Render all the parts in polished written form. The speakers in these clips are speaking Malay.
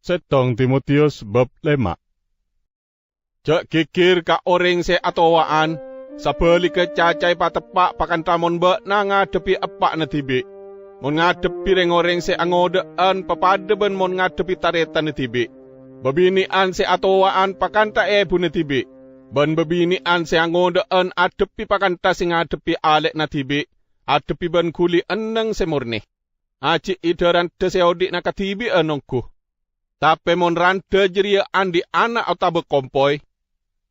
Setong Timotius bab 5. Cek kikir ka orang se atowaan, sabeli ke cacai patepak pakan tamon be na ngadepi epak na tibi. Mon ngadepi reng orang se angodaan papadeben mon ngadepi taretan na tibi. Babinian se atowaan pakanta ebu na tibi. Ben babinian se angodaan adepi pakanta se ngadepi alek na tibi. Adepi ben kuli eneng se murni. Aci idaran teseodik na katibi enongku. Tapi mon rante jeria andi anak atau bekompoi.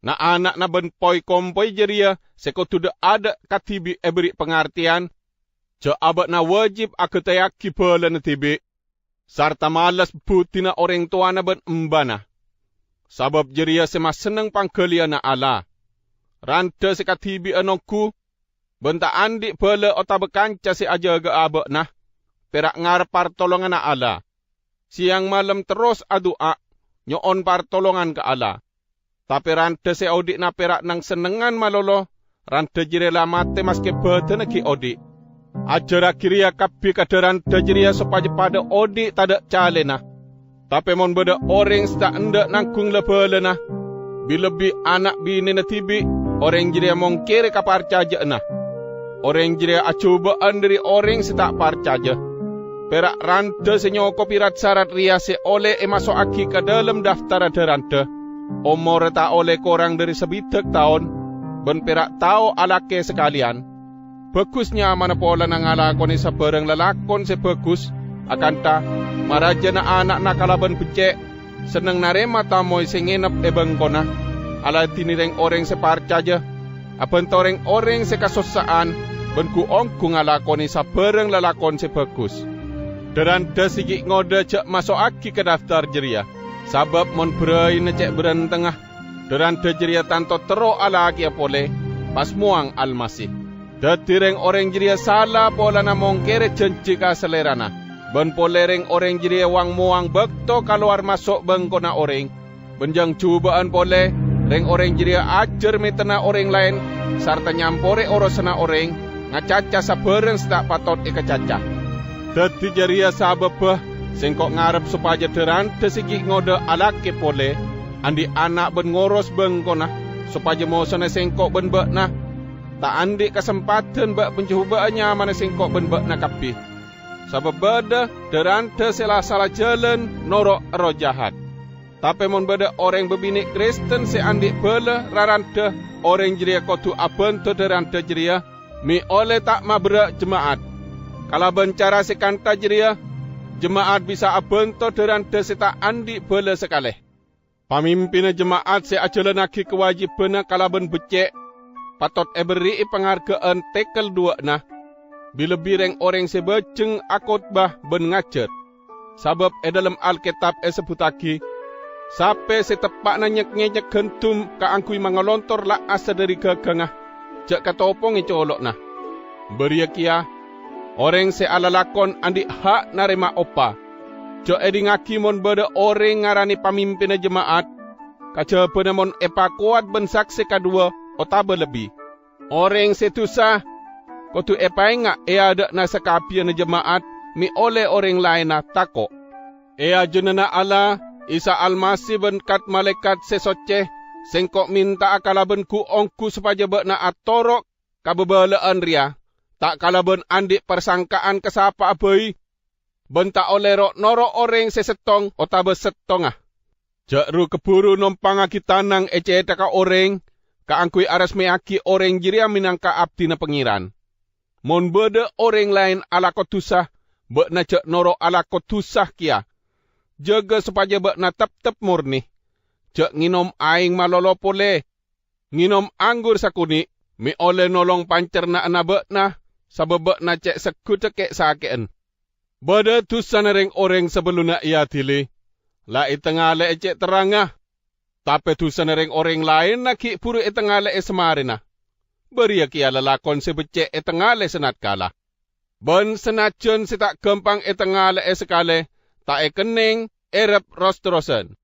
Na anak na benpoi kompoi jeria sekotu de ada katibi beri pengertian. Jo abad na wajib aku tayaki pala na tibi. Sarta malas putina orang tua na ben embana. Sabab jeria semas seneng pangkelia na ala. Rante se katibi anongku. Benta andi pala atau bekanca se aja ga abad na. Perak ngarep partolongan na ala. Siang malam terus adua, nyoon partolongan ke Allah. Tapi rante se audit na perak nang senengan malolo, rante jirela mate maske beten ki audit. Ajara kiria kapi kada rante jiria supaya pada audit tada calena. Tapi mon beda orang sta enda nangkung lepelena. Bilebi anak bini na tibi, orang jiria mongkere kapar caja na. Orang jiria acubaan dari orang setak parcaja. Perak rante senyo kopirat syarat riase oleh masuk aki ke dalam daftar ada rante. Umur tak oleh korang dari sebitek tahun. Ben perak tahu alake sekalian. Bagusnya mana pola nang alakoni seberang lelakon sebagus. Akan ta, maraja na anak nakalaban becek. Seneng narema tamoy sengenep ebengkona. Ala tinireng orang separcaja. Apan toreng orang sekasosaan. Ben ku ongku ngalakoni seberang lelakon sebagus. Derante sigi ngode cek masuk aki ke daftar jeria. Sabab mon berai necek beran tengah. Derante jeria tanto tero ala aki apole. Pas muang almasih. Detireng orang jeria salah pola na mongkere cenci ka selerana. Ben polereng orang jeria wang muang bekto keluar masuk bengkona orang. Benjang cubaan pole. Reng orang jeria ajar metena orang lain. Sarta nyampore orosana orang. Ngacaca sabereng setak patot ika caca. Dati jaria sababah, sengkok ngarep supaya derante sigi ngode alake pole, andi anak ben ngoros bengkona, supaya mau sana sengkok ben bekna, tak andi kesempatan bak pencobaannya mana sengkok ben bekna kapi. Sabab beda derante salah jalan norok roh jahat. Tapi mon beda orang berbini Kristen se andi bela rarante orang jeria kotu abentu derante jeria, mi oleh tak mabrak jemaat. Kalau bencara sekanta jeria, jemaat bisa abento derante seta andi bela sekali. Pamimpin jemaat se ajalanaki kewajiban kalau ben becek, patot beri penghargaan tekel dua nah. Bila bireng orang sebeceng akotbah ben ngacer. Sabab dalam Alkitab sebutaki, sampai setepak nanyek-nyek gentum kaangkui mangalontor la asa dari gagangah. Jak katopong icolok nah. Beria kia, orang se alalakon andi hak narema opa. Jo edingaki mon beda orang ngarani pamimpin jemaat. Kaca penamon kuat ben saksi kadua otabe lebih. Orang setusah kotu enga ada na sakapian jemaat mi oleh orang lain na tako. Jenana Allah Isa Almasih ben kat malaikat sesoceh sengkok minta akalaben ku ongku supaya bekna atorok kabebalaan ria. Tak kalaben andik persangkaan kesapa abai. Bentak oleh rok norok orang sesetong otabe setongah. Jakru keburu nompang aki tanang taka orang. Kaangkui aras meaki orang jiria minangka abdi na pengiran. Mon beda orang lain ala kotusah. Bekna cek norok ala kotusah kia. Jaga supaya bekna tep-tep murni. Cek nginom aing malolo pole. Nginom anggur sakuni. Mi oleh nolong pancerna na bekna. Sabab na cek sekutekek sakeen. Bada tu sanareng orang sebelum nak ia tili. La itengah le cek terangah. Tapi tu sanareng orang lain nak ki puru itengah le semarina. Beria kia lalakon sebecek itengah le senat kala. Ben senajan setak gempang itengah le sekale. Tak kening erep rosterosen.